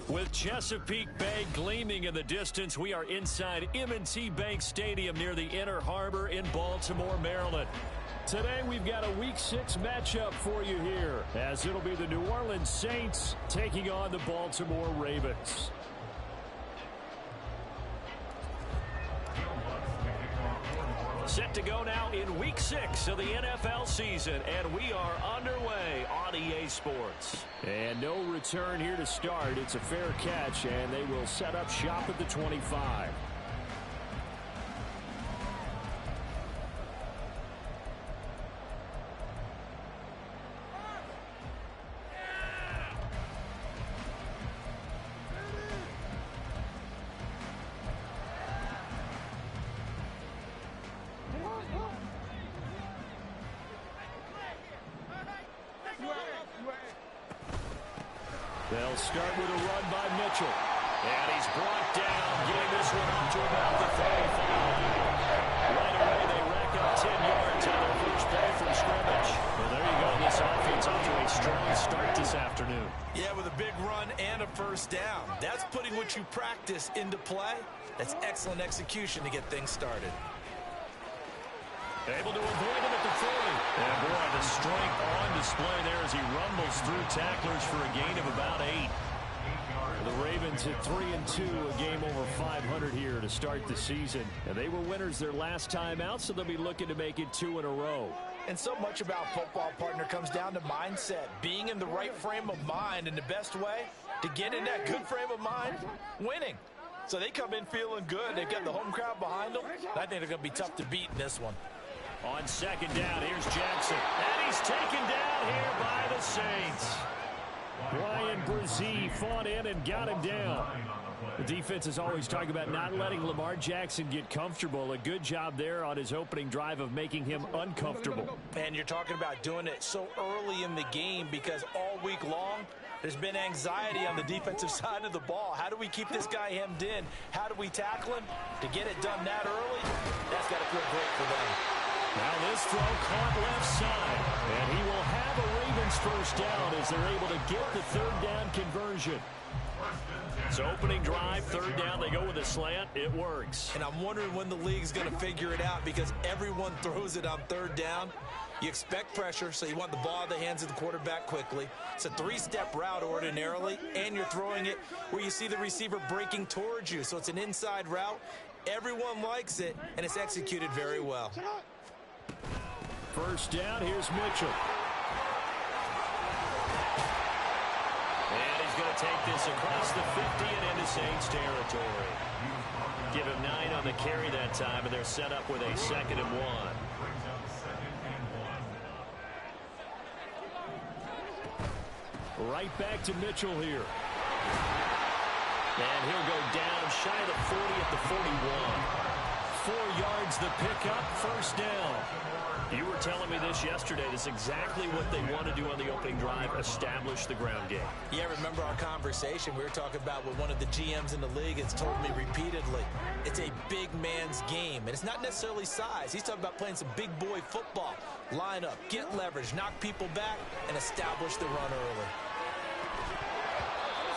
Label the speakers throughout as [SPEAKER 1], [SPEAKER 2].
[SPEAKER 1] With Chesapeake Bay gleaming in the distance, we are inside M&T Bank Stadium near the Inner Harbor in Baltimore, Maryland. Today, we've got a Week 6 matchup for you here, as it'll be the New Orleans Saints taking on the Baltimore Ravens. Set to go now in Week 6 of the NFL season, and we are underway on EA Sports. And no return here to start. It's a fair catch, and they will set up shop at the 25. They'll start with a run by Mitchell. And he's brought down, getting this one up to about the 35. Right away, they rack up 10 yards on their first play from scrimmage. Well, there you go. This offense off to a strong start this afternoon.
[SPEAKER 2] Yeah, with a big run and a first down. That's putting what you practice into play. That's excellent execution to get things started.
[SPEAKER 1] Able to avoid him at the 40. And boy, the strength on display there as he rumbles through tacklers for a gain of about 8. The Ravens at 3-2, a game over 500 here to start the season. And they were winners their last time out, so they'll be looking to make it 2 in a row.
[SPEAKER 2] And so much about football, partner, comes down to mindset. Being in the right frame of mind, and the best way to get in that good frame of mind, winning. So they come in feeling good. They've got the home crowd behind them. I think they're going to be tough to beat in this one.
[SPEAKER 1] On second down, here's Jackson. And he's taken down here by the Saints. Brian Brzee fought in and got him down. The defense is always talking about not letting Lamar Jackson get comfortable. A good job there on his opening drive of making him uncomfortable.
[SPEAKER 2] And you're talking about doing it so early in the game because all week long, there's been anxiety on the defensive side of the ball. How do we keep this guy hemmed in? How do we tackle him? To get it done that early, that's got to feel great for them.
[SPEAKER 1] Now this throw caught left side, and he will have a Ravens first down as they're able to get the third down conversion. So opening drive, third down, they go with a slant. It works.
[SPEAKER 2] And I'm wondering when the league's going to figure it out because everyone throws it on third down. You expect pressure, so you want the ball in the hands of the quarterback quickly. It's a three-step route ordinarily, and you're throwing it where you see the receiver breaking towards you. So it's an inside route. Everyone likes it, and it's executed very well.
[SPEAKER 1] First down, here's Mitchell. And he's going to take this across the 50 and into Saints territory. Give him 9 on the carry that time, and they're set up with a 2nd and 1. Right back to Mitchell here. And he'll go down shy of the 40 at the 41. 4 yards the pickup, first down. You were telling me this yesterday. This is exactly what they want to do on the opening drive, establish the ground game.
[SPEAKER 2] Yeah, remember our conversation. We were talking about what one of the GMs in the league has told me repeatedly. It's a big man's game, and it's not necessarily size. He's talking about playing some big boy football. Line up, get leverage, knock people back, and establish the run early.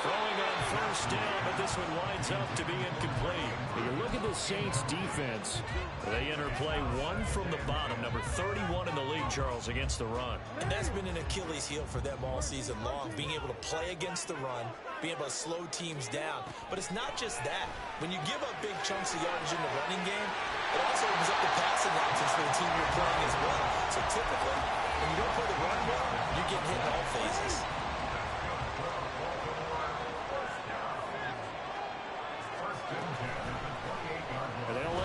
[SPEAKER 1] Throwing on first down, but this one winds up to be incomplete. When you look at the Saints defense, they enter play 1 from the bottom, number 31 in the league, Charles, against the run.
[SPEAKER 2] And that's been an Achilles heel for them all season long, being able to play against the run, being able to slow teams down. But it's not just that. When you give up big chunks of yardage in the running game, it also opens up the passing options for the team you're playing as well. So typically, when you don't play the run well, you're getting hit in all phases.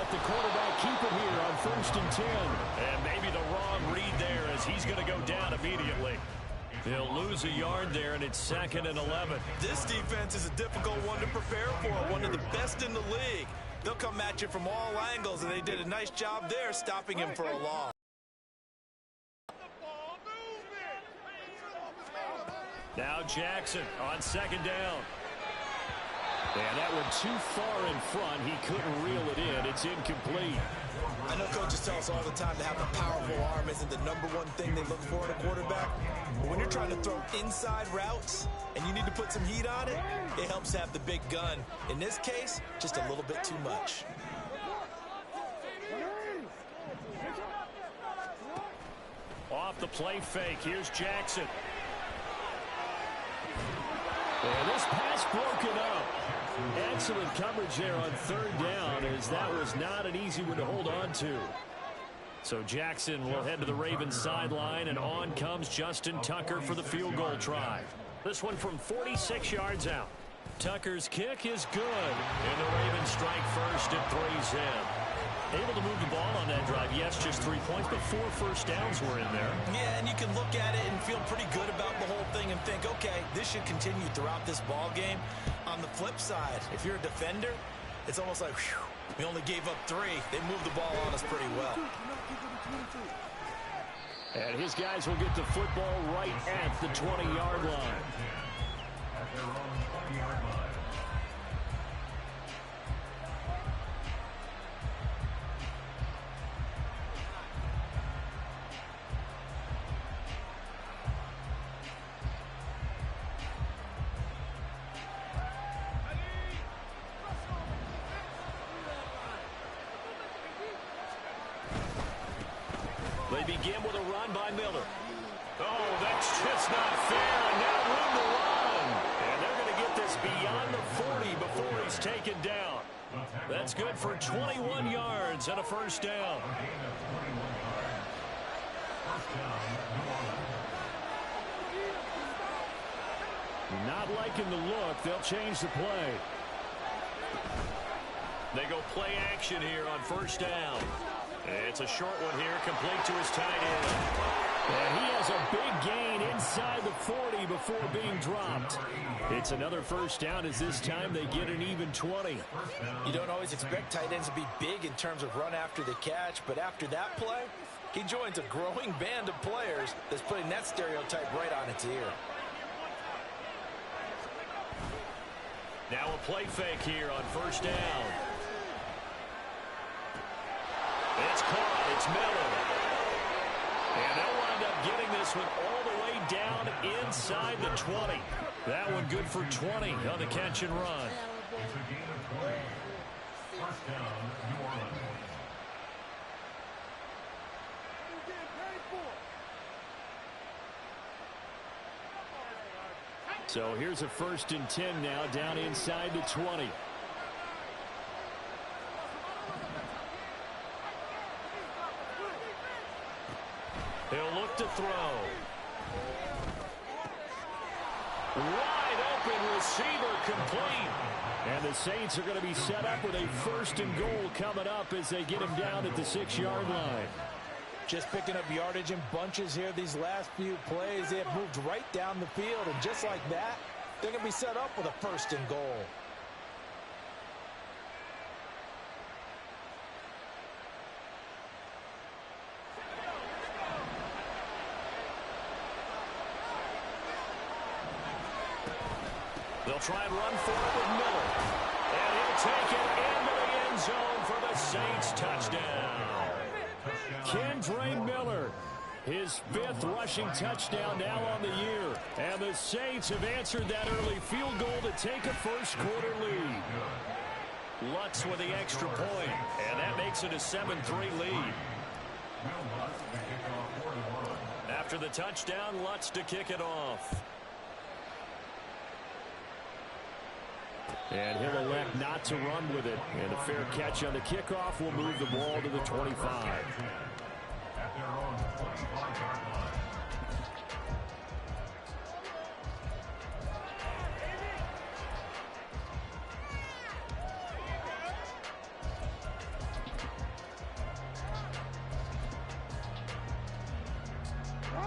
[SPEAKER 1] The quarterback keep it here on 1st and 10. And maybe the wrong read there as he's going to go down immediately. They'll lose a yard there, and it's 2nd and 11.
[SPEAKER 2] This defense is a difficult one to prepare for, one of the best in the league. They'll come at you from all angles, and they did a nice job there stopping him for a loss.
[SPEAKER 1] Now Jackson on 2nd down. And that one too far in front. He couldn't reel it in. It's incomplete.
[SPEAKER 2] I know coaches tell us all the time to have a powerful arm isn't the #1 thing they look for in a quarterback. But when you're trying to throw inside routes and you need to put some heat on it, it helps have the big gun. In this case, just a little bit too much.
[SPEAKER 1] Off the play fake, here's Jackson. And this pass broken up. Excellent coverage there on 3rd down, as that was not an easy one to hold on to. So Jackson will head to the Ravens sideline, and on comes Justin Tucker for the field goal try. This one from 46 yards out. Tucker's kick is good, and the Ravens strike first at 3-zip. Able to move the ball on that drive. Yes, just 3 points, but 4 first downs were in there.
[SPEAKER 2] Yeah, and you can look at it and feel pretty good about the whole thing and think, okay, this should continue throughout this ball game. On the flip side, if you're a defender, it's almost like, whew, we only gave up 3. They moved the ball on us pretty well.
[SPEAKER 1] And his guys will get the football right at the 20-yard line. They begin with a run by Miller. Oh, that's just not fair, and now room to run. And they're going to get this beyond the 40 before he's taken down. That's good for 21 yards and a first down. Not liking the look. They'll change the play. They go play action here on first down. It's a short one here, complete to his tight end. And he has a big gain inside the 40 before being dropped. It's another first down, as this time they get an even 20.
[SPEAKER 2] You don't always expect tight ends to be big in terms of run after the catch, but after that play, he joins a growing band of players that's putting that stereotype right on its ear.
[SPEAKER 1] Now a play fake here on first down. It's caught. It's Miller. And they'll wind up getting this one all the way down inside the 20. That one good for 20 on the catch and run. So here's a 1st and 10 now, down inside the 20. He'll look to throw. Wide open receiver, complete. And the Saints are going to be set up with a 1st and goal coming up as they get him down at the 6-yard line.
[SPEAKER 2] Just picking up yardage in bunches here these last few plays. They have moved right down the field, and just like that, they're going to be set up with a 1st and goal. They'll try and run for it with Miller. And he'll take it into the end zone for the Saints touchdown.
[SPEAKER 1] Kendre Miller, his 5th rushing touchdown now on the year. And the Saints have answered that early field goal to take a first-quarter lead. Lutz with the extra point, and that makes it a 7-3 lead. After the touchdown, Lutz to kick it off. And he'll elect not to run with it. And a fair catch on the kickoff will move the ball to the 25.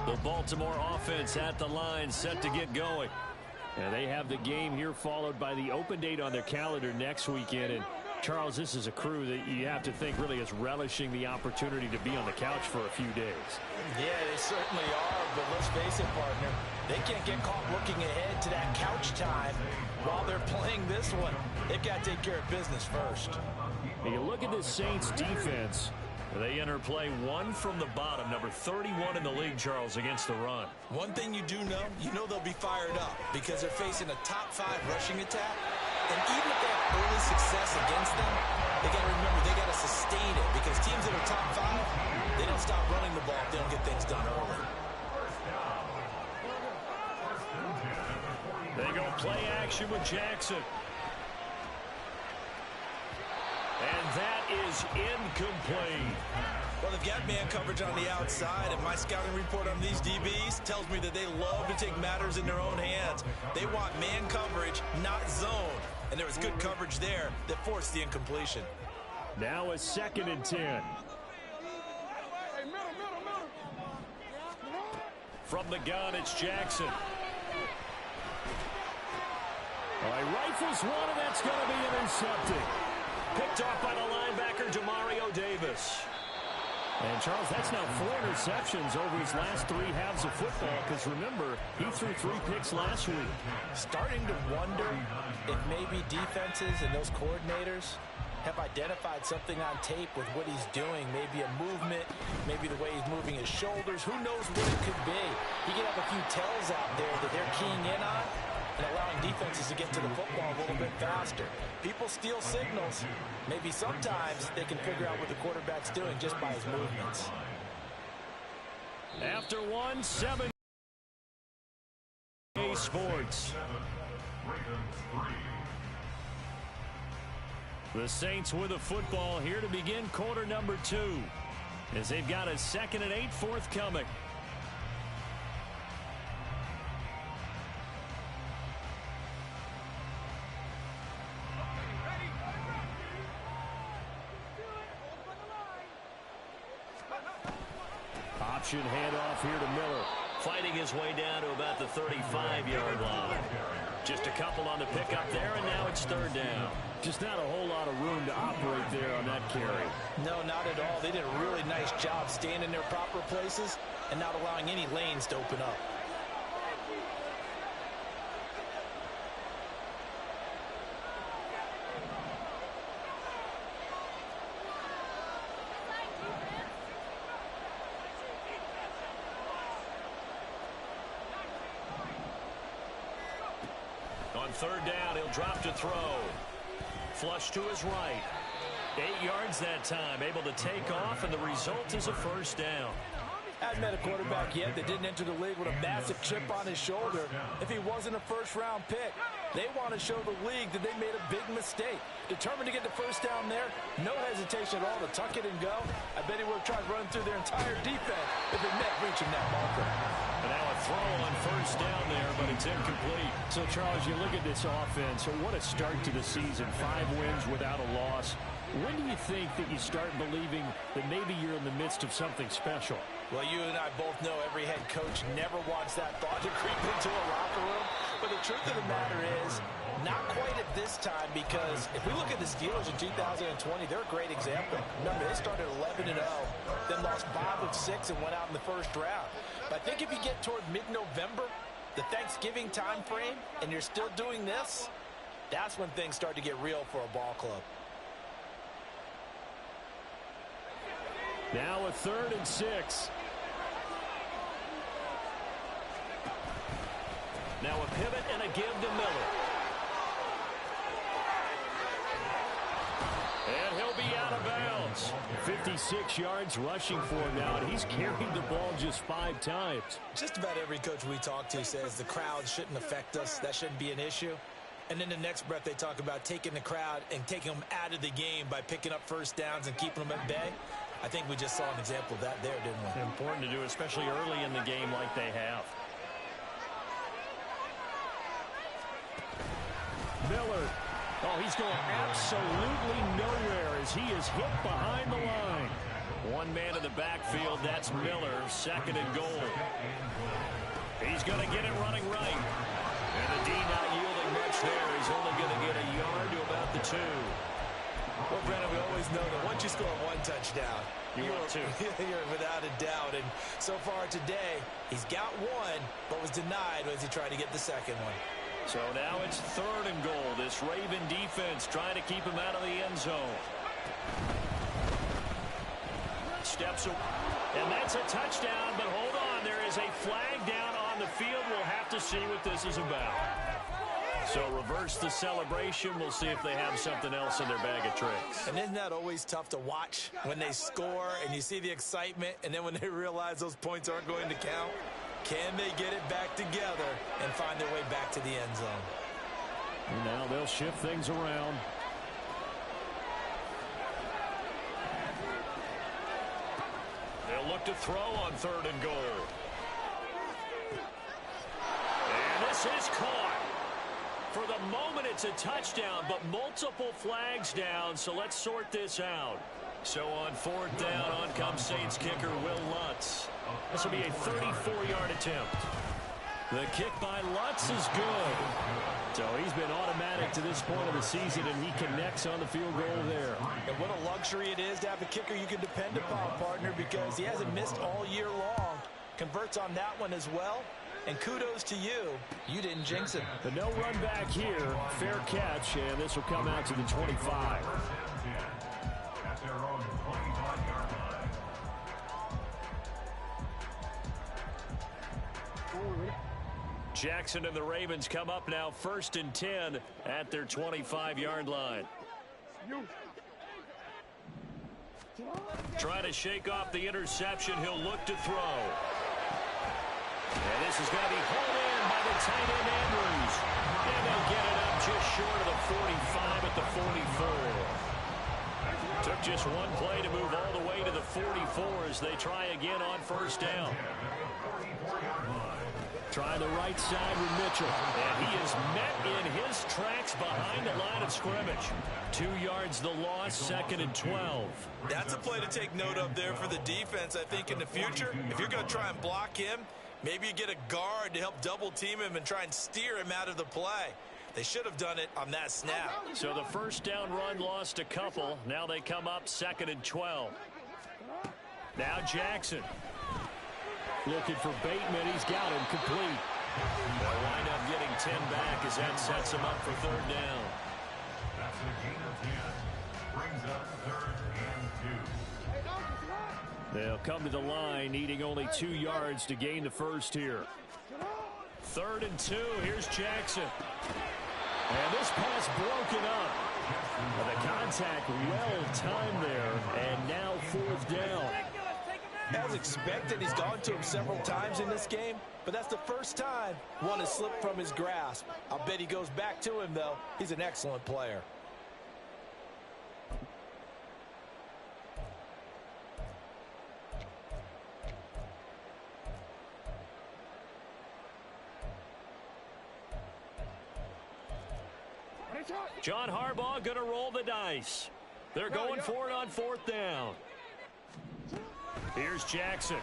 [SPEAKER 1] The Baltimore offense at the line, set to get going. And they have the game here, followed by the open date on their calendar next weekend. And Charles, this is a crew that you have to think really is relishing the opportunity to be on the couch for a few days.
[SPEAKER 2] Yeah, they certainly are, but let's face it, partner, they can't get caught looking ahead to that couch time while they're playing this one. They've got to take care of business first.
[SPEAKER 1] And you look at this Saints defense, They enter play one from the bottom, number 31 in the league, Charles, against the run.
[SPEAKER 2] One thing you do know, they'll be fired up because they're facing a top 5 rushing attack. And even if they have early success against them, they got to remember they got to sustain it because teams that are top 5, they don't stop running the ball if they don't get things done early.
[SPEAKER 1] They go play action with Jackson. And that is incomplete.
[SPEAKER 2] Well, they've got man coverage on the outside, and my scouting report on these DBs tells me that they love to take matters in their own hands. They want man coverage, not zone. And there was good coverage there that forced the incompletion.
[SPEAKER 1] Now a 2nd and 10. From the gun, it's Jackson. All right, rifles one, and that's going to be intercepted. Picked off by the linebacker, Demario Davis. And, Charles, that's now 4 interceptions over his last 3 halves of football because, remember, he threw 3 picks last week.
[SPEAKER 2] Starting to wonder if maybe defenses and those coordinators have identified something on tape with what he's doing. Maybe a movement, maybe the way he's moving his shoulders. Who knows what it could be? He could have a few tells out there that they're keying in on and allowing defenses to get to the football a little bit faster. People steal signals. Maybe sometimes they can figure out what the quarterback's doing just by his movements.
[SPEAKER 1] After 1, 7 Sports. The Saints with the football here to begin quarter number 2 as they've got a 2nd and 8 forthcoming. Option handoff here to Miller. Fighting his way down to about the 35-yard line. Just a couple on the pickup there, and now it's 3rd down. Just not a whole lot of room to operate there on that carry.
[SPEAKER 2] No, not at all. They did a really nice job staying in their proper places and not allowing any lanes to open up.
[SPEAKER 1] On 3rd down, he'll drop to throw. Flush to his right. 8 yards that time, able to take off, and the result is a 1st down.
[SPEAKER 2] Hasn't met a quarterback yet that didn't enter the league with a massive chip on his shoulder if he wasn't a 1st-round pick. They want to show the league that they made a big mistake. Determined to get the 1st down there, no hesitation at all to tuck it and go. I bet he would have tried running through their entire defense if it meant reaching that marker.
[SPEAKER 1] And now a throw on 1st down there, but it's incomplete. So, Charles, you look at this offense, so what a start to the season. 5 wins without a loss. When do you think that you start believing that maybe you're in the midst of something special?
[SPEAKER 2] Well, you and I both know every head coach never wants that thought to creep into a locker room. But the truth of the matter is, not quite at this time, because if we look at the Steelers in 2020, they're a great example. Remember, they started 11-0, then lost 5 of 6 and went out in the 1st round. But I think if you get toward mid-November, the Thanksgiving time frame, and you're still doing this, that's when things start to get real for a ball club.
[SPEAKER 1] Now a 3rd and 6. Now a pivot and a give to Miller. And he'll be out of bounds. 56 yards rushing for him now, and he's carried the ball just 5 times.
[SPEAKER 2] Just about every coach we talk to says the crowd shouldn't affect us. That shouldn't be an issue. And in the next breath, they talk about taking the crowd and taking them out of the game by picking up 1st downs and keeping them at bay. I think we just saw an example of that there, didn't we?
[SPEAKER 1] Important to do, especially early in the game like they have. Miller. Oh, he's going absolutely nowhere as he is hit behind the line. One man in the backfield, that's Miller, 2nd and goal. He's going to get it running right. And the D not yielding much there. He's only going to get a yard to about the 2.
[SPEAKER 2] Well, Brennan, we always know that once you score 1 touchdown,
[SPEAKER 1] you're
[SPEAKER 2] without a doubt. And so far today, he's got 1, but was denied as he tried to get the 2nd one.
[SPEAKER 1] So now it's 3rd and goal. This Raven defense trying to keep him out of the end zone. steps away. And that's a touchdown, but hold on. There is a flag down on the field. We'll have to see what this is about. So reverse the celebration. We'll see if they have something else in their bag of tricks.
[SPEAKER 2] And isn't that always tough to watch when they score and you see the excitement, and then when they realize those points aren't going to count? Can they get it back together and find their way back to the end zone?
[SPEAKER 1] And now they'll shift things around. They'll look to throw on 3rd and goal. And this is caught. For the moment, it's a touchdown, but multiple flags down, so let's sort this out. So on 4th down, on comes Saints kicker Will Lutz. This will be a 34-yard attempt. The kick by Lutz is good. So he's been automatic to this point of the season, and he connects on the field goal there.
[SPEAKER 2] And what a luxury it is to have a kicker you can depend upon, partner, because he hasn't missed all year long. Converts on that one as well. And kudos to you. You didn't jinx it.
[SPEAKER 1] The no run back here. Fair catch, and this will come out to the 25. Jackson and the Ravens come up now 1st and 10 at their 25-yard line. Trying to shake off the interception. He'll look to throw. And this is going to be hauled in by the tight end Andrews. And they'll get it up just short of the 45 at the 44. Took just one play to move all the way to the 44 as they try again on 1st down. Try the right side with Mitchell. And he is met in his tracks behind the line of scrimmage. 2 yards the loss, 2nd and 12.
[SPEAKER 2] That's a play to take note of there for the defense, I think, in the future. If you're going to try and block him, maybe you get a guard to help double team him and try and steer him out of the play. They should have done it on that snap.
[SPEAKER 1] So the 1st down run lost a couple. Now they come up 2nd and 12. Now Jackson. Looking for Bateman. He's got him complete. They'll wind up getting 10 back as that sets him up for 3rd down.
[SPEAKER 3] That's a gain of 10. Brings up 3rd and 2.
[SPEAKER 1] They'll come to the line, needing only 2 yards to gain the first here. 3rd and 2. Here's Jackson. And this pass broken up. The contact well timed there. And now 4th down.
[SPEAKER 2] As expected, he's gone to him several times in this game, but that's the first time one has slipped from his grasp. I'll bet he goes back to him, though. He's an excellent player.
[SPEAKER 1] John Harbaugh going to roll the dice. They're going for it on 4th down. Here's Jackson.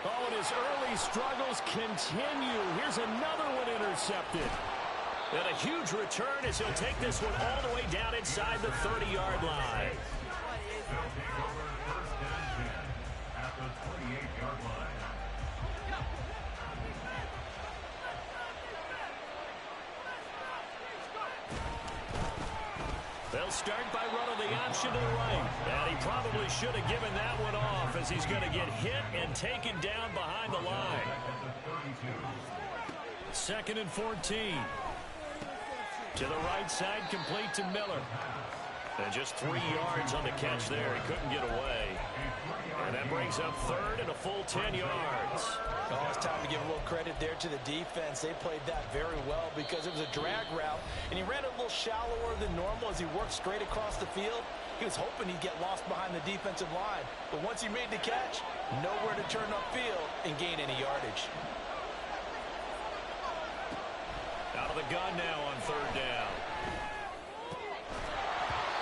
[SPEAKER 1] Oh, and his early struggles continue. Here's another one intercepted. And a huge return as he'll take this one all the way down inside the 30-yard line.
[SPEAKER 3] At the 28-yard line.
[SPEAKER 1] They'll start by running the option to the right. And he probably should have given that one off as he's going to get hit and taken down behind the line. 2nd and 14. To the right side, complete to Miller. And just 3 yards on the catch there. He couldn't get away. And that brings up 3rd and a full 10 yards.
[SPEAKER 2] Oh, it's time to give a little credit there to the defense. They played that very well because it was a drag route, and he ran a little shallower than normal as he worked straight across the field. He was hoping he'd get lost behind the defensive line, but once he made the catch, nowhere to turn upfield and gain any yardage.
[SPEAKER 1] Out of the gun now on 3rd down.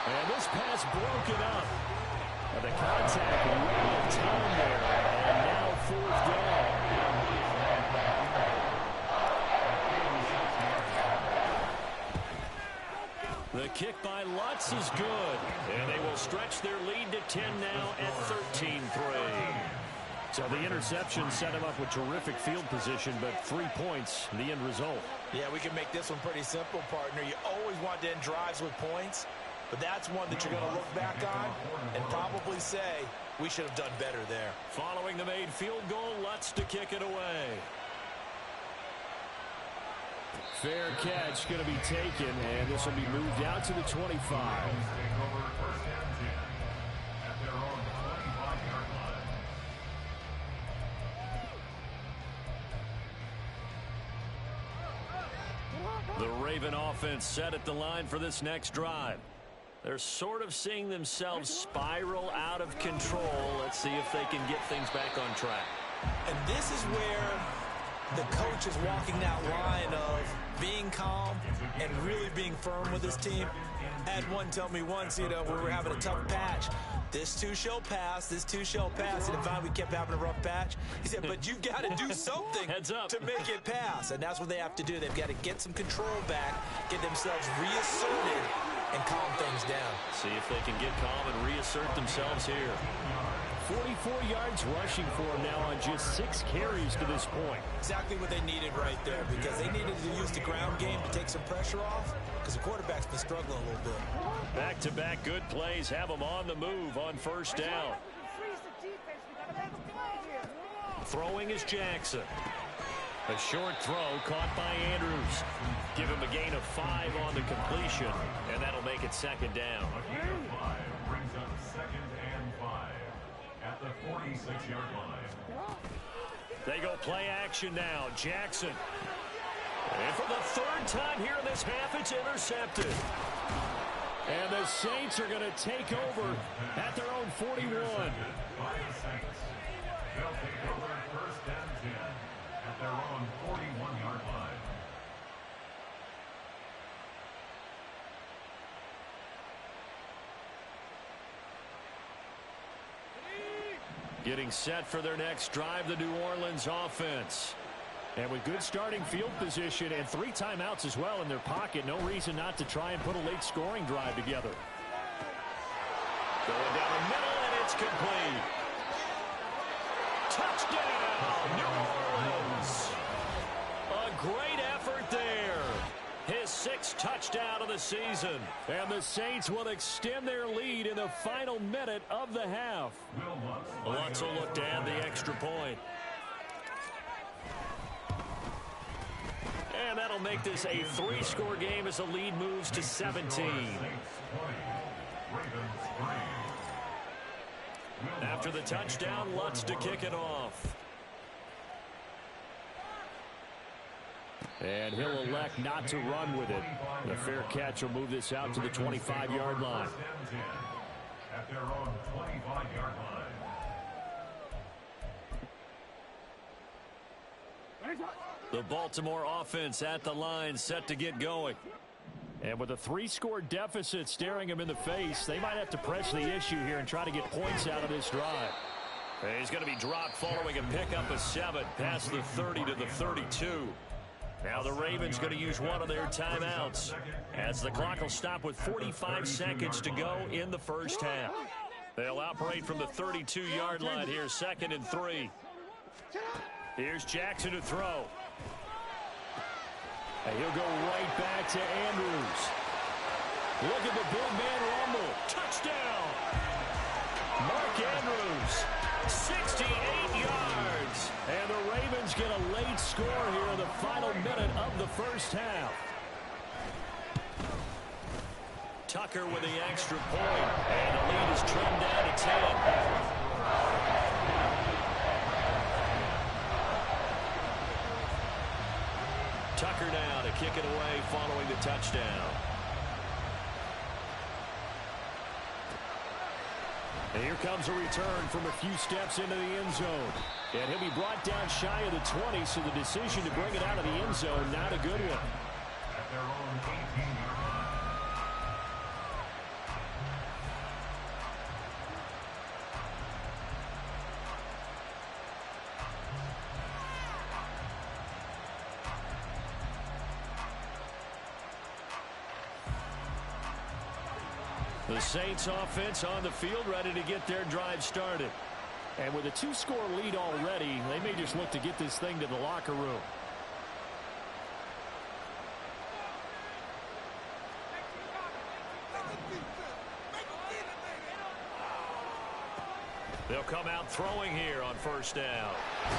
[SPEAKER 1] And this pass broken up. And the contact well timed there. And now 4th down. The kick by Lutz is good. And they will stretch their lead to 10 now at 13-3. So the interception set him up with terrific field position, but 3 points, the end result.
[SPEAKER 2] Yeah, we can make this one pretty simple, partner. You always want to end drives with points, But that's one that you're going to look back on and probably say, we should have done better there.
[SPEAKER 1] Following the made field goal, Lutz to kick it away. Fair catch going to be taken, and this will be moved out to the 25. The Raven offense set at the line for this next drive. They're sort of seeing themselves spiral out of control. Let's see if they can get things back on track.
[SPEAKER 2] And this is where the coach is walking that line of being calm and really being firm with his team. I had one tell me once, when we were having a tough patch, this too shall pass, this too shall pass. And finally we kept having a rough patch. He said, but you've got to do something
[SPEAKER 1] Heads up.
[SPEAKER 2] to make it pass. And that's what they have to do. They've got to get some control back, get themselves reasserted, and calm things down.
[SPEAKER 1] See if they can get calm and reassert themselves here. 44 yards rushing for him now on just 6 carries to this point.
[SPEAKER 2] Exactly what they needed right there, because they needed to use the ground game to take some pressure off, because the quarterback's been struggling a little bit.
[SPEAKER 1] Back-to-back good plays have them on the move on first down. Throwing is Jackson. A short throw caught by Andrews. Give him a gain of 5 on the completion, and that'll make it second down.
[SPEAKER 3] Brings up 2nd and 5 at the 46-yard line.
[SPEAKER 1] They go play action now. Jackson. And for the 3rd time here in this half, it's intercepted. And the Saints are going to take over at their own 41.
[SPEAKER 3] By the Saints. They'll take over 1st and 10 at their own 41-yard line.
[SPEAKER 1] Getting set for their next drive, the New Orleans offense. And with good starting field position and 3 timeouts as well in their pocket, no reason not to try and put a late scoring drive together. Going down the middle, and it's complete. Touchdown, New Orleans. A great effort there. His 6th touchdown of the season. And the Saints will extend their lead in the final minute of the half. Lutz will look to add the extra point. And that'll make this a 3-score game as the lead moves to 17. After the touchdown, Lutz to kick it off. And he'll elect not to run with it. The fair catch will move this out to the 25-yard line.
[SPEAKER 3] At their own 25-yard line.
[SPEAKER 1] The Baltimore offense at the line, set to get going. And with a 3-score deficit staring him in the face, they might have to press the issue here and try to get points out of this drive. He's going to be dropped following a pickup of 7 past the 30 to the 32. Now the Ravens going to use one of their timeouts as the clock will stop with 45 seconds to go in the first half. They'll operate from the 32-yard line here, 2nd and 3. Here's Jackson to throw. And he'll go right back to Andrews. Look at the big man rumble. Touchdown! Mark Andrews, 68 yards. And the Ravens get a late score here in the final minute of the first half. Tucker with the extra point. And the lead is trimmed down to 10. Tucker now to kick it away following the touchdown. And here comes a return from a few steps into the end zone. And he'll be brought down shy of the 20, so the decision to bring it out of the end zone, not a good one.
[SPEAKER 3] At their own 18-yard line.
[SPEAKER 1] The Saints offense on the field ready to get their drive started. And with a 2-score lead already, they may just look to get this thing to the locker room. They'll come out throwing here on first down.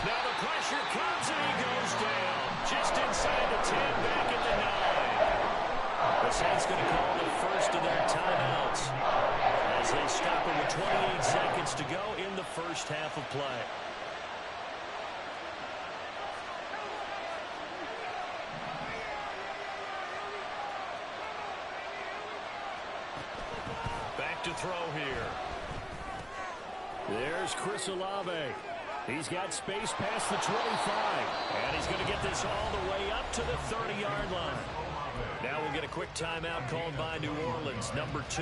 [SPEAKER 1] Now the pressure comes and he goes down. Just inside the 10, back at the 9. The Saints going to call the first of their timeouts as they stop him with 28 seconds to go in the first half of play. Back to throw here. There's Chris Olave. He's got space past the 25. And he's going to get this all the way up to the 30-yard line. Now we'll get a quick timeout called by New Orleans, number 2.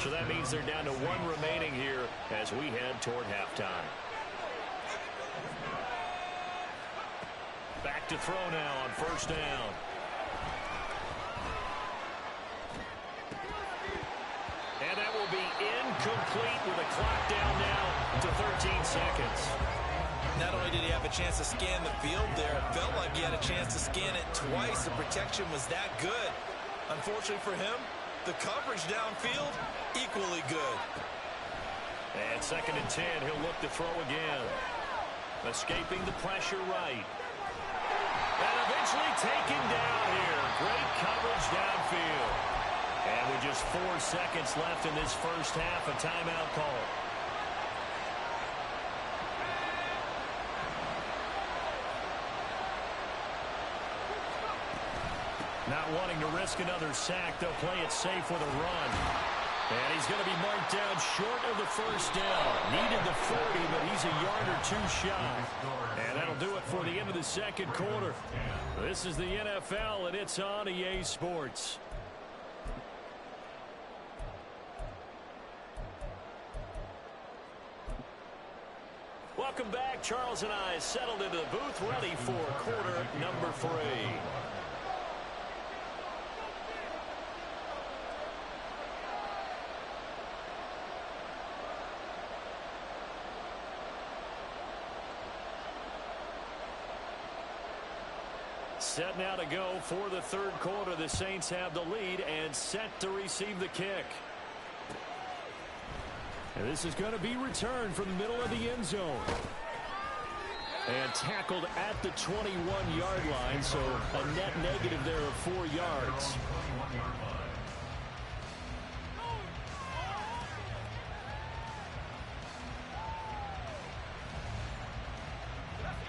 [SPEAKER 1] So that means they're down to 1 remaining here as we head toward halftime. Back to throw now on first down. And that will be incomplete with a clock down now to 13 seconds.
[SPEAKER 2] Not only did he have a chance to scan the field there, it felt like he had a chance to scan it twice. The protection was that good. Unfortunately for him, the coverage downfield, equally good.
[SPEAKER 1] And 2nd and 10, he'll look to throw again. Escaping the pressure right. And eventually taken down here. Great coverage downfield. And with just 4 seconds left in this first half, a timeout call. Not wanting to risk another sack, they'll play it safe with a run. And he's going to be marked down short of the first down. Needed the 40, but he's a yard or 2 shy. And that'll do it for the end of the second quarter. This is the NFL, and it's on EA Sports. Welcome back. Charles and I settled into the booth, ready for quarter number 3. Set now to go for the third quarter. The Saints have the lead and set to receive the kick. And this is going to be returned from the middle of the end zone. And tackled at the 21-yard line, so a net negative there of 4 yards.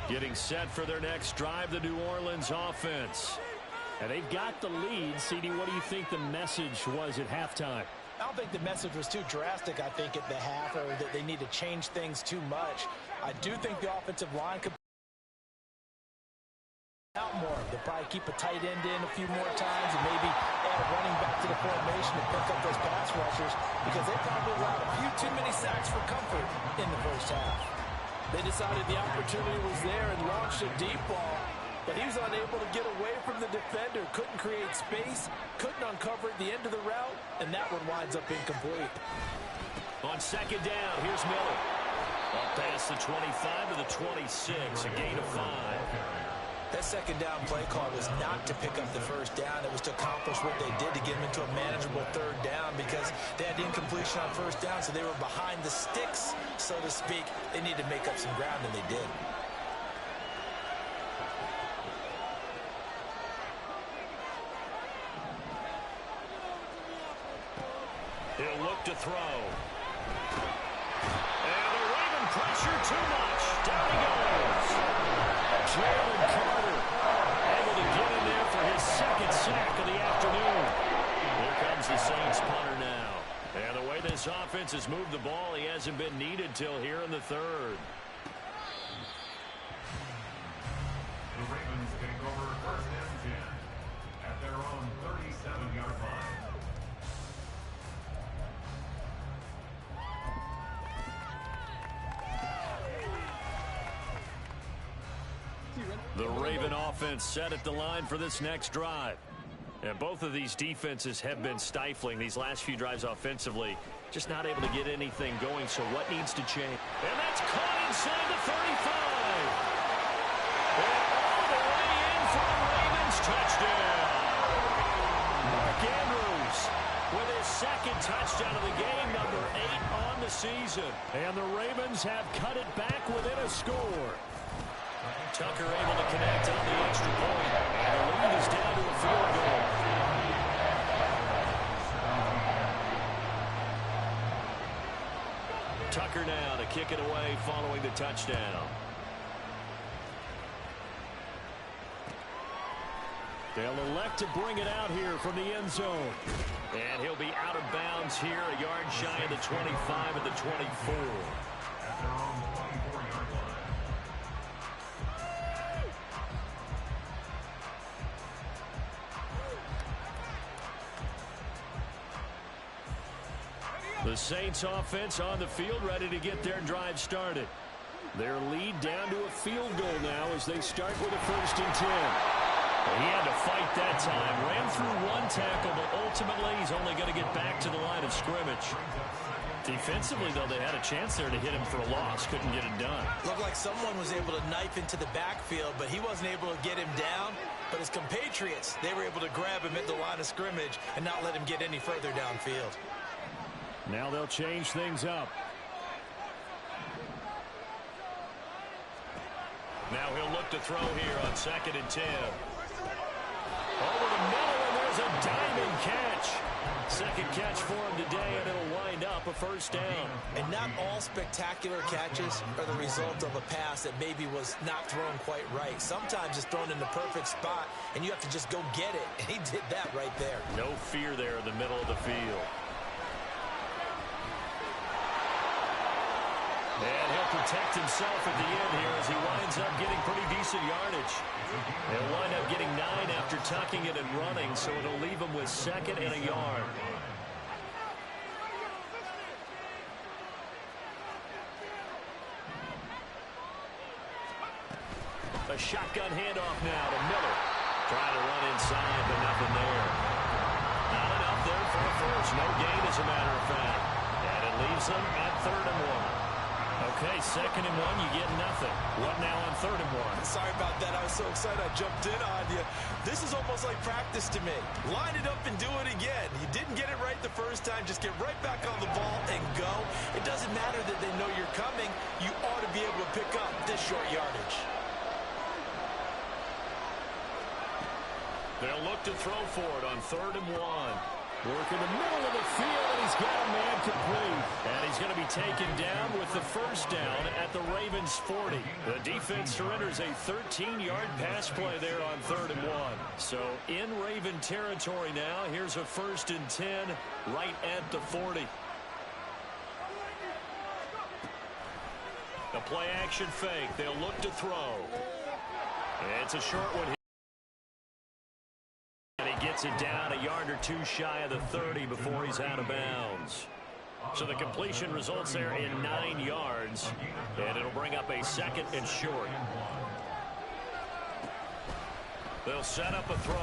[SPEAKER 1] Getting set for their next drive, the New Orleans offense. And they've got the lead. CD, what do you think the message was at halftime?
[SPEAKER 4] I don't think the message was too drastic, I think, at the half, or that they need to change things too much. I do think the offensive line could out more. They'll probably keep a tight end in a few more times and maybe add a running back to the formation to pick up those pass rushers, because they probably allowed a few too many sacks for comfort in the first half. They decided the opportunity was there and launched a deep ball, but he was unable to get away from the defender, couldn't create space, couldn't uncover at the end of the route, and that one winds up incomplete.
[SPEAKER 1] On second down, here's Miller. Up past the 25 to the 26, a gain of 5.
[SPEAKER 2] That second down play call was not to pick up the first down. It was to accomplish what they did to get them into a manageable third down, because they had incompletion on first down, so they were behind the sticks, so to speak. They needed to make up some ground, and they did.
[SPEAKER 1] He'll look to throw. And the Raven pressure too much. Down he goes. Jalen Carter able to get in there for his second sack of the afternoon. Here comes the Saints punter now. And the way this offense has moved the ball, he hasn't been needed till here in the third.
[SPEAKER 3] The Ravens take over 1st and 10 at their own 37-yard line.
[SPEAKER 1] The Raven offense set at the line for this next drive. And both of these defenses have been stifling these last few drives offensively. Just not able to get anything going, so what needs to change? And that's caught inside the 35. And all the way in for a Ravens touchdown. Mark Andrews with his second touchdown of the game, number 8 on the season. And the Ravens have cut it back within a score. Tucker able to connect on the extra point. And the lead is down to a field goal. Tucker now to kick it away following the touchdown. They'll elect to bring it out here from the end zone. And he'll be out of bounds here, a yard shy of the 25 of the 24. The Saints offense on the field, ready to get their drive started. Their lead down to a field goal now as they start with a 1st and 10. He had to fight that time. Ran through one tackle, but ultimately he's only going to get back to the line of scrimmage. Defensively, though, they had a chance there to hit him for a loss. Couldn't get it done.
[SPEAKER 2] Looked like someone was able to knife into the backfield, but he wasn't able to get him down. But his compatriots, they were able to grab him at the line of scrimmage and not let him get any further downfield.
[SPEAKER 1] Now they'll change things up. Now he'll look to throw here on 2nd and 10. Over the middle, and there's a diamond catch. Second catch for him today, and it'll wind up a 1st down.
[SPEAKER 2] And not all spectacular catches are the result of a pass that maybe was not thrown quite right. Sometimes it's thrown in the perfect spot, and you have to just go get it. And he did that right there.
[SPEAKER 1] No fear there in the middle of the field. And he'll protect himself at the end here as he winds up getting pretty decent yardage. He'll wind up getting 9 after tucking it and running, so it'll leave him with 2nd and a yard. A shotgun handoff now to Miller. Trying to run inside, but nothing there. Not enough there for a first. No gain, as a matter of fact. And it leaves them at 3rd and 1. Okay, 2nd and 1, you get nothing. What now on 3rd and 1?
[SPEAKER 2] Sorry about that. I was so excited I jumped in on you. This is almost like practice to me. Line it up and do it again. You didn't get it right the first time. Just get right back on the ball and go. It doesn't matter that they know you're coming. You ought to be able to pick up this short yardage.
[SPEAKER 1] They'll look to throw for it on 3rd and 1. Work in the middle of the field, and he's got a man complete. And he's going to be taken down with the 1st down at the Ravens' 40. The defense surrenders a 13-yard pass play there on 3rd and 1. So in Raven territory now, here's a 1st and 10 right at the 40. A play-action fake. They'll look to throw. It's a short one here. And he gets it down a yard or 2 shy of the 30 before he's out of bounds. So the completion results there in 9 yards. And it'll bring up a 2nd and short. They'll set up a throw.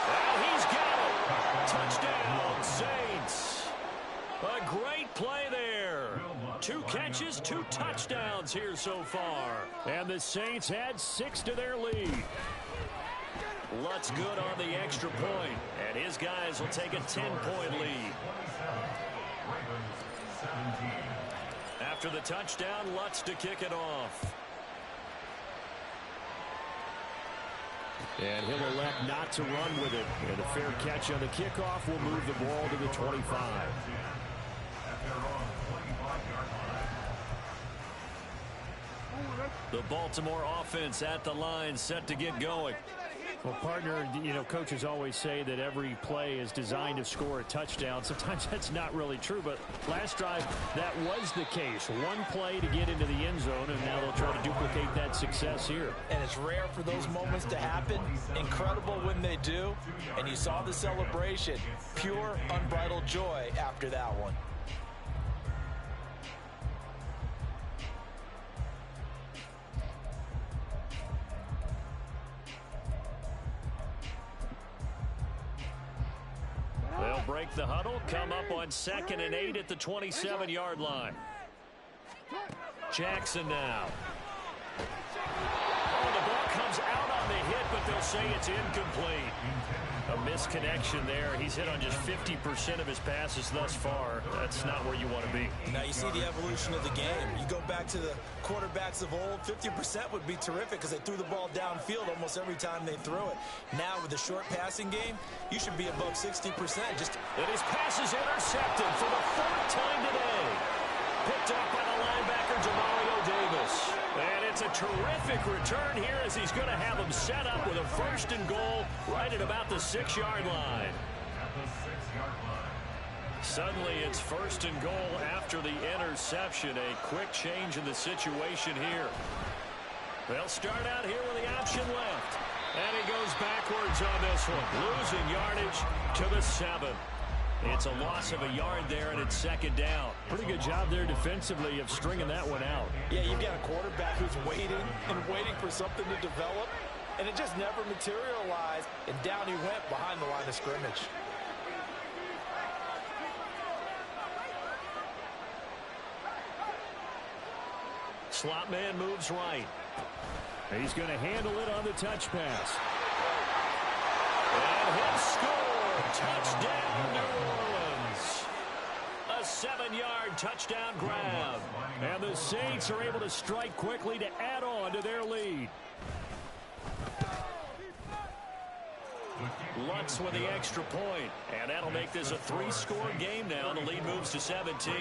[SPEAKER 1] And he's got it. Touchdown, Saints. A great play there. 2 catches, 2 touchdowns here so far. And the Saints add 6 to their lead. Lutz good on the extra point. And his guys will take a 10-point lead. After the touchdown, Lutz to kick it off. And he'll elect not to run with it. And a fair catch on the kickoff will move the ball to the 25. The Baltimore offense at the line, set to get going. Well, partner, you know, coaches always say that every play is designed to score a touchdown. Sometimes that's not really true, but last drive, that was the case. One play to get into the end zone, and now they'll try to duplicate that success here.
[SPEAKER 4] And it's rare for those moments to happen. Incredible when they do. And you saw the celebration. Pure, unbridled joy after that one.
[SPEAKER 1] They'll break the huddle, come up on 2nd and 8 at the 27-yard line. Jackson now. Oh, the ball comes out on the hit but they'll say it's incomplete. A misconnection there. He's hit on just 50% of his passes thus far. That's not where you want to be.
[SPEAKER 4] Now you see the evolution of the game. You go back to the quarterbacks of old, 50% would be terrific because they threw the ball downfield almost every time they threw it. Now with the short passing game, you should be above 60%.
[SPEAKER 1] And his pass is intercepted for the fourth time today. Picked up by the linebacker, Demario Davis. And it's a terrific return here as he's going to have him set up with a 1st and goal right at about the 6-yard line. Suddenly it's 1st and goal after the interception. A quick change in the situation here. They'll start out here with the option left. And he goes backwards on this one. Losing yardage to the 7. It's a loss of a yard there, and it's 2nd down. Pretty good job there defensively of stringing that one out.
[SPEAKER 4] Yeah, you've got a quarterback who's waiting and waiting for something to develop, and it just never materialized, and down he went behind the line of scrimmage.
[SPEAKER 1] Slot man moves right. He's going to handle it on the touch pass. And he'll score. Touchdown, New Orleans. A 7-yard touchdown grab. And the Saints are able to strike quickly to add on to their lead. Lutz with the extra point. And that'll make this a 3-score game now. The lead moves to 17.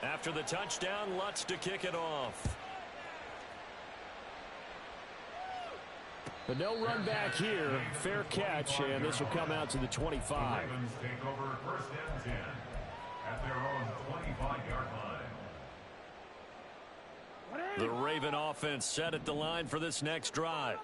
[SPEAKER 1] After the touchdown, Lutz to kick it off. But no run back here. Fair catch, and this will come out to the 25.
[SPEAKER 3] The Ravens take over 1st and 10 at their own 25-yard line.
[SPEAKER 1] The Raven offense set at the line for this next drive.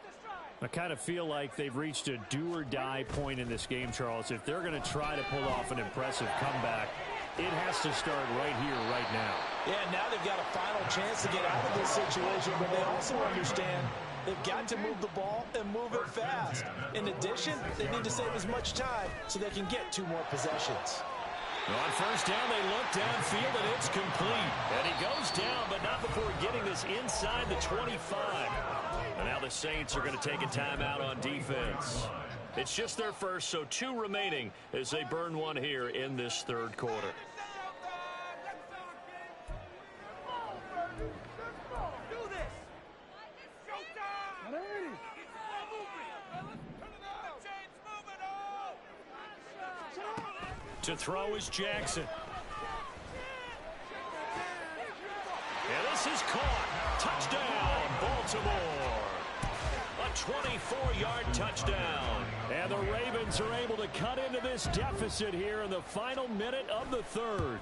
[SPEAKER 1] I kind of feel like they've reached a do-or-die point in this game, Charles. If they're going to try to pull off an impressive comeback, it has to start right here, right now.
[SPEAKER 4] Yeah, now they've got a final chance to get out of this situation, but they also understand they've got to move the ball and move it fast. In addition, they need to save as much time so they can get 2 more possessions.
[SPEAKER 1] On 1st down, they look downfield, and it's complete. And he goes down, but not before getting this inside the 25. And now the Saints are going to take a timeout on defense. It's just their first, so 2 remaining as they burn one here in this 3rd quarter. To throw is Jackson. And this is caught. Touchdown, Baltimore. A 24-yard touchdown. And the Ravens are able to cut into this deficit here in the final minute of the 3rd.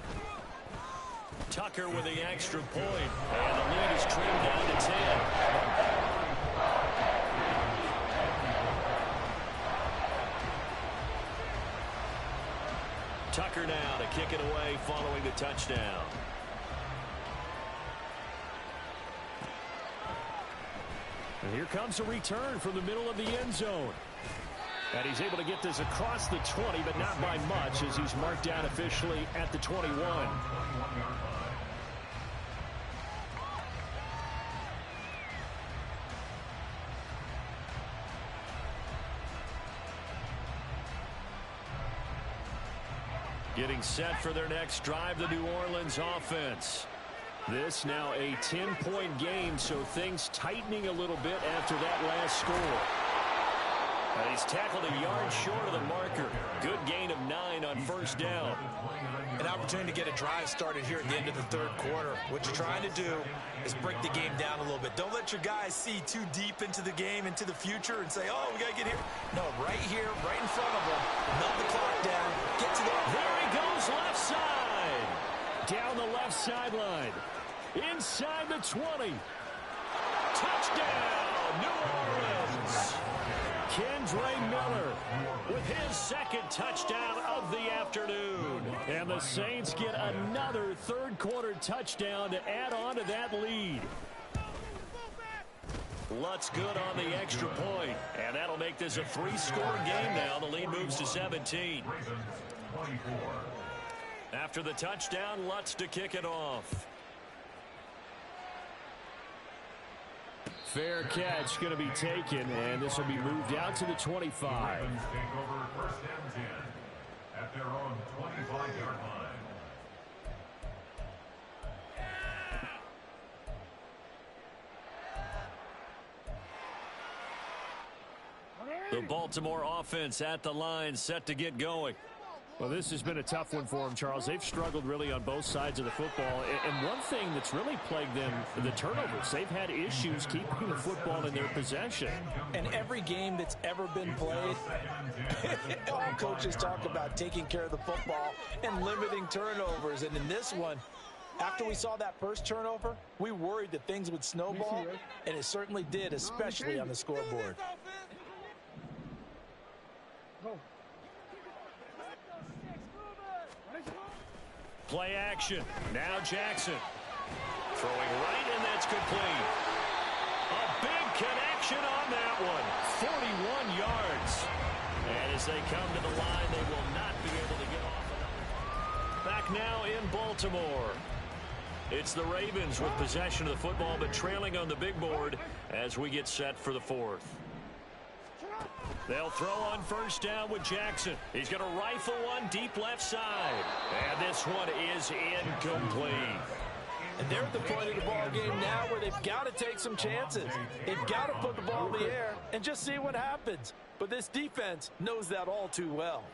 [SPEAKER 1] Tucker with the extra point. And the lead is trimmed down to 10. Tucker now to kick it away following the touchdown. And here comes a return from the middle of the end zone. And he's able to get this across the 20, but not by much as he's marked down officially at the 21. Getting set for their next drive, the New Orleans offense. This now a 10-point game, so things tightening a little bit after that last score. And he's tackled a yard short of the marker. Good gain of 9 on 1st down.
[SPEAKER 4] An opportunity to get a drive started here at the end of the 3rd quarter. What you're trying to do is break the game down a little bit. Don't let your guys see too deep into the game, into the future, and say, oh, we got to get here. No, right here, right in front of them. Melt the clock down. Get to the...
[SPEAKER 1] There he goes, left side. Down the left sideline. Inside the 20. Touchdown, New Orleans. Kendre Miller with his 2nd touchdown of the afternoon. And the Saints get another 3rd quarter touchdown to add on to that lead. Lutz good on the extra point. And that'll make this a 3-score game now. The lead moves to 17. After the touchdown, Lutz to kick it off. Fair catch going to be taken, and this will be moved out to the 25.
[SPEAKER 3] Ravens take over first and 10 at their own 25-yard line.
[SPEAKER 1] The Baltimore offense at the line, set to get going. Well, this has been a tough one for them, Charles. They've struggled really on both sides of the football. And one thing that's really plagued them, the turnovers. They've had issues keeping the football in their possession.
[SPEAKER 4] And every game that's ever been played, all coaches talk about taking care of the football and limiting turnovers. And in this one, after we saw that first turnover, we worried that things would snowball, and it certainly did, especially on the scoreboard.
[SPEAKER 1] Play action. Now Jackson. Throwing right, and that's complete. A big connection on that one. 41 yards. And as they come to the line, they will not be able to get off another. Back now in Baltimore. It's the Ravens with possession of the football, but trailing on the big board as we get set for the fourth. They'll throw on first down with Jackson. He's going to rifle one deep left side. And this one is incomplete.
[SPEAKER 4] And they're at the point of the ball game now where they've got to take some chances. They've got to put the ball in the air and just see what happens. But this defense knows that all too well.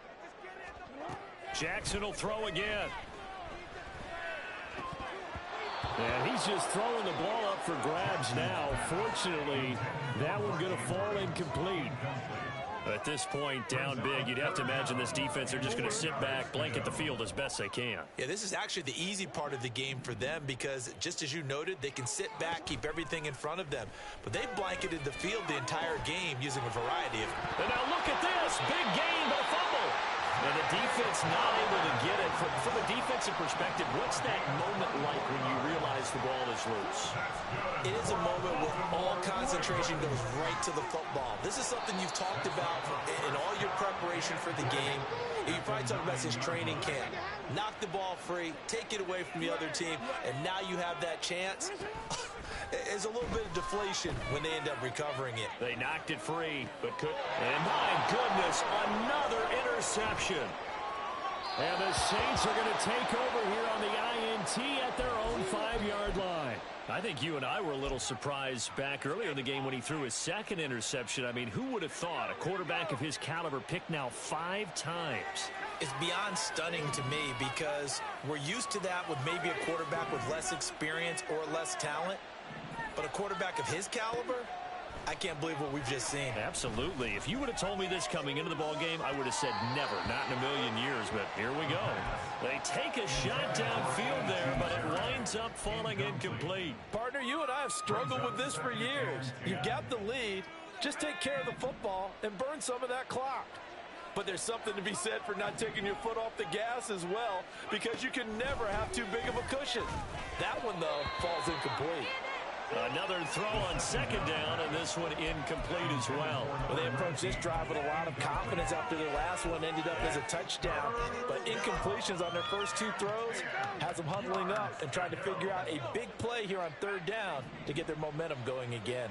[SPEAKER 1] Jackson will throw again. And he's just throwing the ball up for grabs now. Fortunately, that one's going to fall incomplete. At this point, down big, you'd have to imagine this defense are just going to sit back, blanket the field as best they can.
[SPEAKER 2] Yeah, this is actually the easy part of the game for them because, just as you noted, they can sit back, keep everything in front of them. But they blanketed the field the entire game using a variety of...
[SPEAKER 1] And now look at this. Big gain, but a fumble. And the defense not able to get it. From a defensive perspective, what's that moment like when you realize the ball is loose?
[SPEAKER 2] It is a moment where all concentration goes right to the football. This is something you've talked about in all your preparation for the game. You probably talked about this training camp. Knock the ball free, take it away from the other team, and now you have that chance. There's a little bit of deflation when they end up recovering it.
[SPEAKER 1] They knocked it free, but could. And my goodness, another interception. And the Saints are going to take over here on the INT at their own 5-yard line. I think you and I were a little surprised back earlier in the game when he threw his second interception. I mean, who would have thought a quarterback of his caliber picked now 5 times?
[SPEAKER 2] It's beyond stunning to me because we're used to that with maybe a quarterback with less experience or less talent. But a quarterback of his caliber, I can't believe what we've just seen.
[SPEAKER 1] Absolutely. If you would have told me this coming into the ball game, I would have said never, not in a million years. But here we go. They take a shot downfield there, but it winds up falling incomplete.
[SPEAKER 4] Partner, you and I have struggled with this for years. You've got the lead. Just take care of the football and burn some of that clock. But there's something to be said for not taking your foot off the gas as well, because you can never have too big of a cushion. That one, though, falls incomplete.
[SPEAKER 1] Another throw on second down, and this one incomplete as well.
[SPEAKER 4] Well, they approached this drive with a lot of confidence after their last one ended up as a touchdown. But incompletions on their first 2 throws has them huddling up and trying to figure out a big play here on third down to get their momentum going again.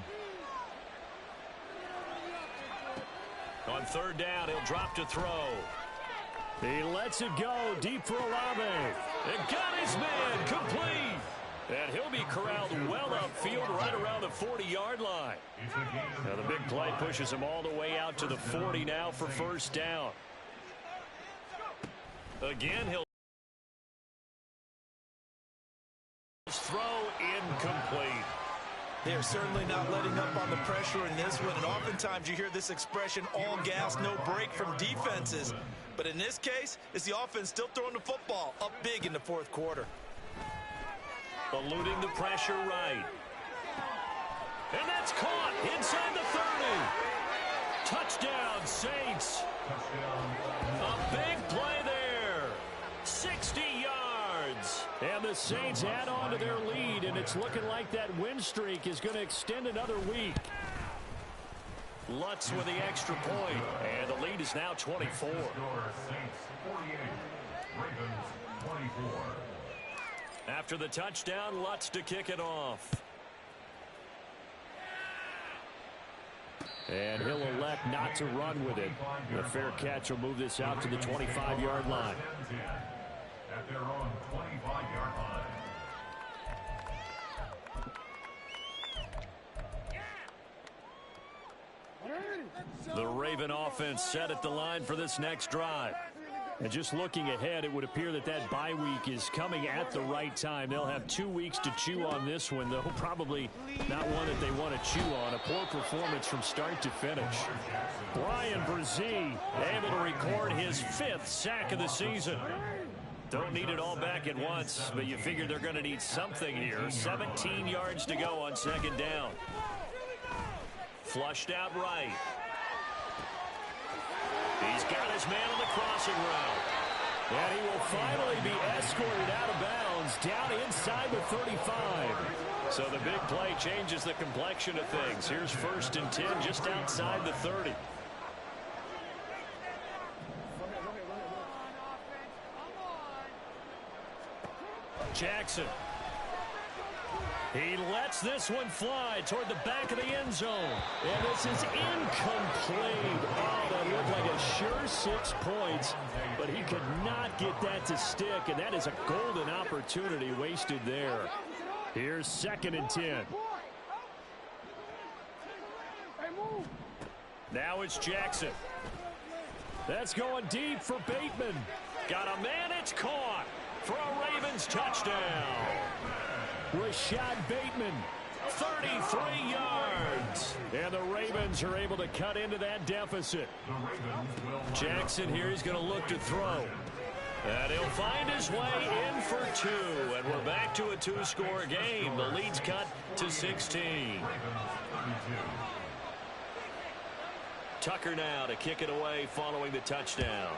[SPEAKER 1] On third down, he'll drop to throw. He lets it go deep for Olave. And got his man complete. And he'll be corralled well upfield right around the 40-yard line. Now the big play pushes him all the way out to the 40 now for first down. Again, he'll throw incomplete.
[SPEAKER 2] They are certainly not letting up on the pressure in this one. And oftentimes you hear this expression, all gas, no break from defenses. But in this case, it's the offense still throwing the football up big in the fourth quarter.
[SPEAKER 1] Eluding the pressure right. And that's caught inside the 30. Touchdown, Saints. A big play there. 60 yards. And the Saints add on to their lead, and it's looking like that win streak is going to extend another week. Lutz with the extra point, and the lead is now 24.
[SPEAKER 3] Saints 48, Ravens 24.
[SPEAKER 1] After the touchdown, Lutz to kick it off. And he'll elect not to run with it. A fair catch will move this out to the 25-yard line.
[SPEAKER 3] At their own 25-yard line.
[SPEAKER 1] The Raven offense set at the line for this next drive. And just looking ahead, it would appear that that bye week is coming at the right time. They'll have 2 weeks to chew on this one, though probably not one that they want to chew on. A poor performance from start to finish. Bryan Bresee able to record his 5th sack of the season. Don't need it all back at once, but you figure they're going to need something here. 17 yards to go on 2nd down. Flushed out right. He's got his man on the crossing route. And he will finally be escorted out of bounds down inside the 35. So the big play changes the complexion of things. Here's 1st and 10 just outside the 30. Jackson. He lets this one fly toward the back of the end zone. And this is incomplete. Oh, that looked like a sure 6 points. But he could not get that to stick. And that is a golden opportunity wasted there. Here's 2nd and 10. Now it's Jackson. That's going deep for Bateman. Got a man, it's caught for a Ravens touchdown. Rashad Bateman, 33 yards. And the Ravens are able to cut into that deficit. Jackson here is going to look to throw. And he'll find his way in for 2. And we're back to a 2-score game. The lead's cut to 16. Tucker now to kick it away following the touchdown.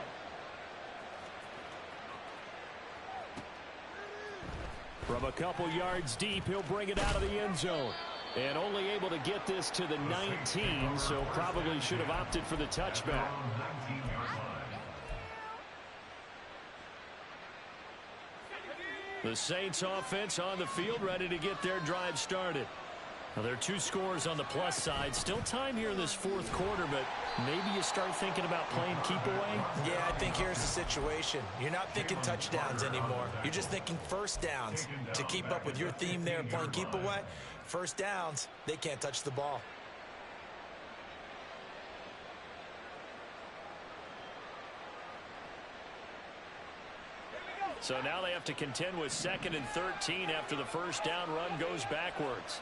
[SPEAKER 1] From a couple yards deep, he'll bring it out of the end zone. And only able to get this to the 19, so probably should have opted for the touchback. The Saints offense on the field, ready to get their drive started. Now, there are 2 scores on the plus side. Still time here in this 4th quarter, but maybe you start thinking about playing keep away?
[SPEAKER 4] Yeah, I think here's the situation. You're not thinking touchdowns anymore. You're just thinking 1st downs. To keep up with your theme there, playing keep away, 1st downs, they can't touch the ball.
[SPEAKER 1] So now they have to contend with 2nd and 13 after the 1st down run goes backwards.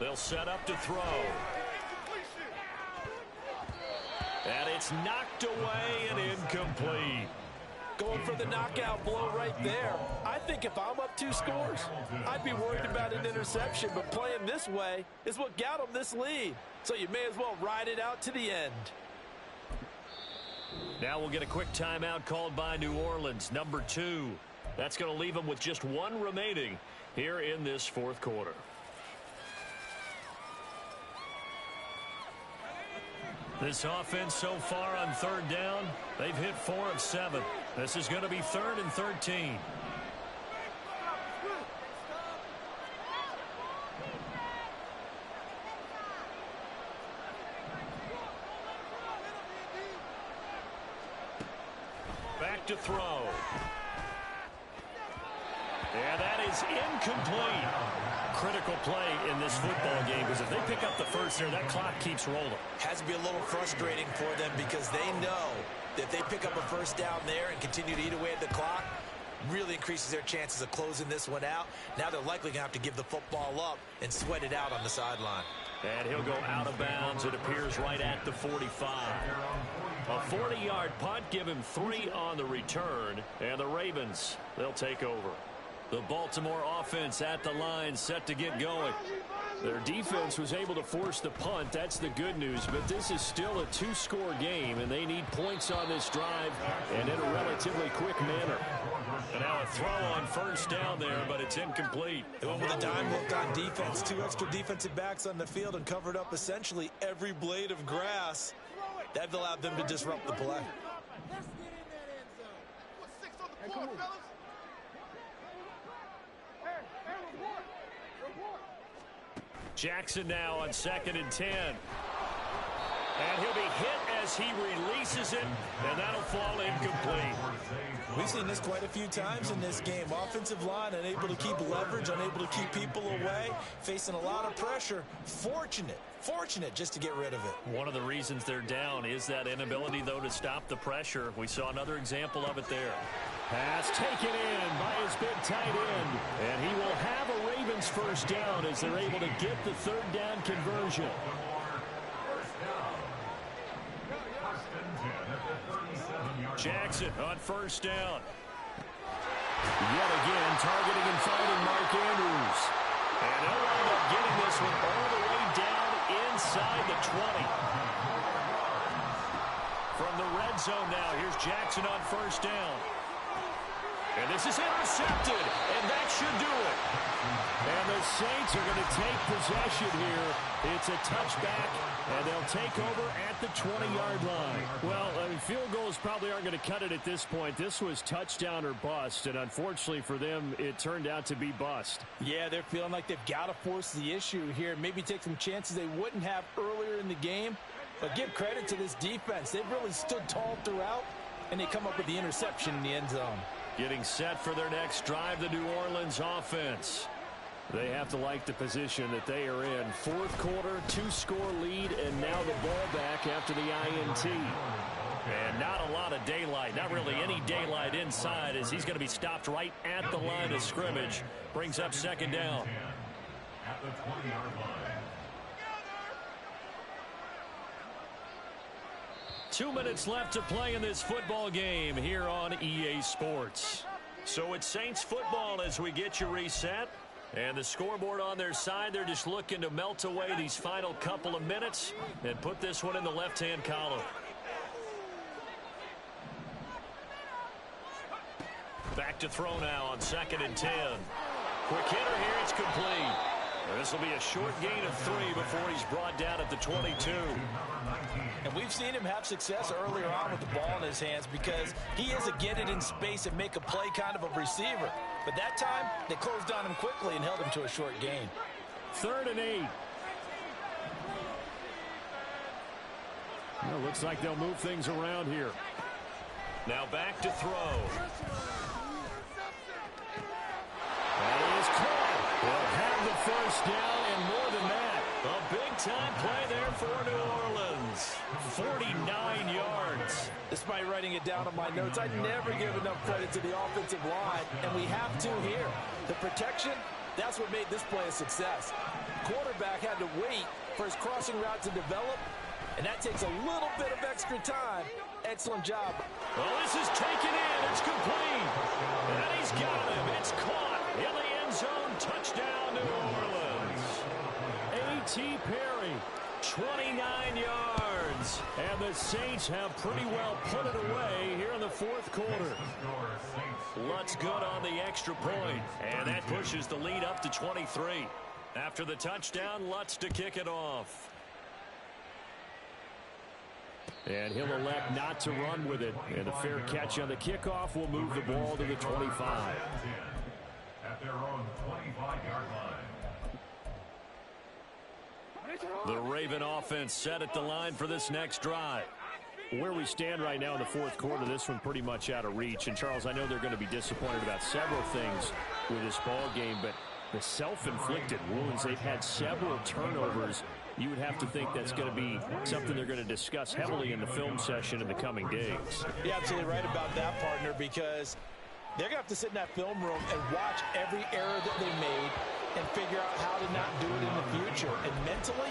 [SPEAKER 1] They'll set up to throw. And it's knocked away and incomplete.
[SPEAKER 4] Going for the knockout blow right there. I think if I'm up 2 scores, I'd be worried about an interception, but playing this way is what got them this lead. So you may as well ride it out to the end.
[SPEAKER 1] Now we'll get a quick timeout called by New Orleans, number 2. That's going to leave them with just 1 remaining here in this 4th quarter. This offense so far on 3rd down, they've hit 4 of 7. This is going to be 3rd and 13. Back to throw. And that is incomplete. Critical play in this football game, because if they pick up the 1st there, that clock keeps rolling.
[SPEAKER 4] Has to be a little frustrating for them because they know that if they pick up a 1st down there and continue to eat away at the clock, really increases their chances of closing this one out. Now they're likely going to have to give the football up and sweat it out on the sideline.
[SPEAKER 1] And he'll go out of bounds, it appears, right at the 45. A 40-yard punt, give him 3 on the return, and the Ravens, they'll take over. The Baltimore offense at the line, set to get going. Their defense was able to force the punt. That's the good news. But this is still a 2-score game, and they need points on this drive and in a relatively quick manner. And now a throw on 1st down there, but it's incomplete.
[SPEAKER 4] They went with a dime look on defense. 2 extra defensive backs on the field and covered up essentially every blade of grass. That allowed them to disrupt the play.
[SPEAKER 1] Jackson now on 2nd and 10. And he'll be hit as he releases it, and that'll fall incomplete.
[SPEAKER 2] We've seen this quite a few times in this game. Offensive line unable to keep leverage, unable to keep people away, facing a lot of pressure. Fortunate just to get rid of it.
[SPEAKER 1] One of the reasons they're down is that inability, though, to stop the pressure. We saw another example of it there. Pass taken in by his big tight end. And he will have a Ravens first down as they're able to get the 3rd down conversion. Jackson on 1st down. Yet again, targeting and finding Mark Andrews. And he'll wind up getting this one all the way down inside the 20. From the red zone now, here's Jackson on 1st down. And this is intercepted, and that should do it. And the Saints are going to take possession here. It's a touchback, and they'll take over at the 20-yard line. Well, field goals probably aren't going to cut it at this point. This was touchdown or bust, and unfortunately for them, it turned out to be bust.
[SPEAKER 4] Yeah, they're feeling like they've got to force the issue here. Maybe take some chances they wouldn't have earlier in the game. But give credit to this defense. They've really stood tall throughout, and they come up with the interception in the end zone.
[SPEAKER 1] Getting set for their next drive, the New Orleans offense. They have to like the position that they are in. 4th quarter, 2-score lead, and now the ball back after the INT. And not a lot of daylight, not really any daylight inside, as he's going to be stopped right at the line of scrimmage. Brings up 2nd down.
[SPEAKER 3] At the 20-yard line.
[SPEAKER 1] 2 minutes left to play in this football game here on EA Sports. So it's Saints football as we get you reset. And the scoreboard on their side, they're just looking to melt away these final couple of minutes and put this one in the left-hand column. Back to throw now on 2nd and 10. Quick hitter here, it's complete. This will be a short gain of 3 before he's brought down at the 22.
[SPEAKER 4] And we've seen him have success earlier on with the ball in his hands because he is a get it in space and make a play kind of a receiver. But that time, they closed on him quickly and held him to a short gain.
[SPEAKER 1] 3rd and 8. Well, looks like they'll move things around here. Now back to throw. That is caught. They'll have the first down and more than that. A big-time play there for New Orleans. 49 yards.
[SPEAKER 4] Despite writing it down on my notes, I never give enough credit to the offensive line, and we have to here. The protection, that's what made this play a success. Quarterback had to wait for his crossing route to develop, and that takes a little bit of extra time. Excellent job.
[SPEAKER 1] Well, this is taken in. It's complete. And he's got him. It's caught in the end zone. Touchdown, New Orleans. A.T. Perry, 29 yards. And the Saints have pretty well put it away here in the 4th quarter. Lutz good on the extra point. And that pushes the lead up to 23. After the touchdown, Lutz to kick it off. And he'll elect not to run with it. And a fair catch on the kickoff will move the ball to the 25.
[SPEAKER 3] At their own 25-yard line.
[SPEAKER 1] The Raven offense set at the line for this next drive. Where we stand right now in the 4th quarter, this one pretty much out of reach. And, Charles, I know they're going to be disappointed about several things with this ball game, but the self-inflicted wounds, they've had several turnovers. You would have to think that's going to be something they're going to discuss heavily in the film session in the coming days.
[SPEAKER 4] You're absolutely right about that, partner, because they're going to have to sit in that film room and watch every error that they made and figure out how to not do it in the future. And mentally,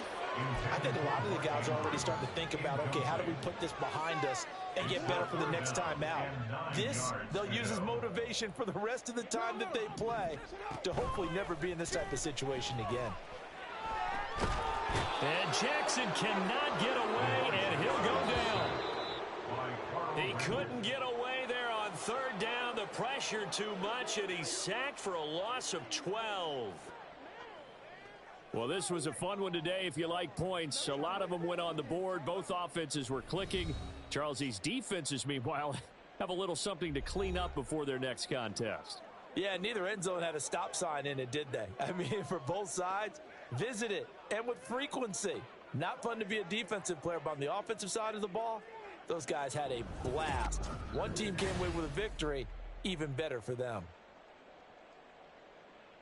[SPEAKER 4] I think a lot of the guys are already starting to think about, okay, how do we put this behind us and get better for the next time out? This, they'll use as motivation for the rest of the time that they play to hopefully never be in this type of situation again.
[SPEAKER 1] And Jackson cannot get away, and he'll go down. He couldn't get away there on 3rd down. The pressure too much, and he's sacked for a loss of 12. Well, this was a fun one today if you like points. A lot of them went on the board. Both offenses were clicking. Charles, these defenses, meanwhile, have a little something to clean up before their next contest.
[SPEAKER 2] Yeah, neither end zone had a stop sign in it, did they? I mean, for both sides, visit it, and with frequency. Not fun to be a defensive player, but on the offensive side of the ball, those guys had a blast. One team came away with a victory, even better for them.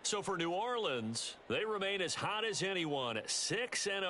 [SPEAKER 1] So for New Orleans, they remain as hot as anyone at 6-0.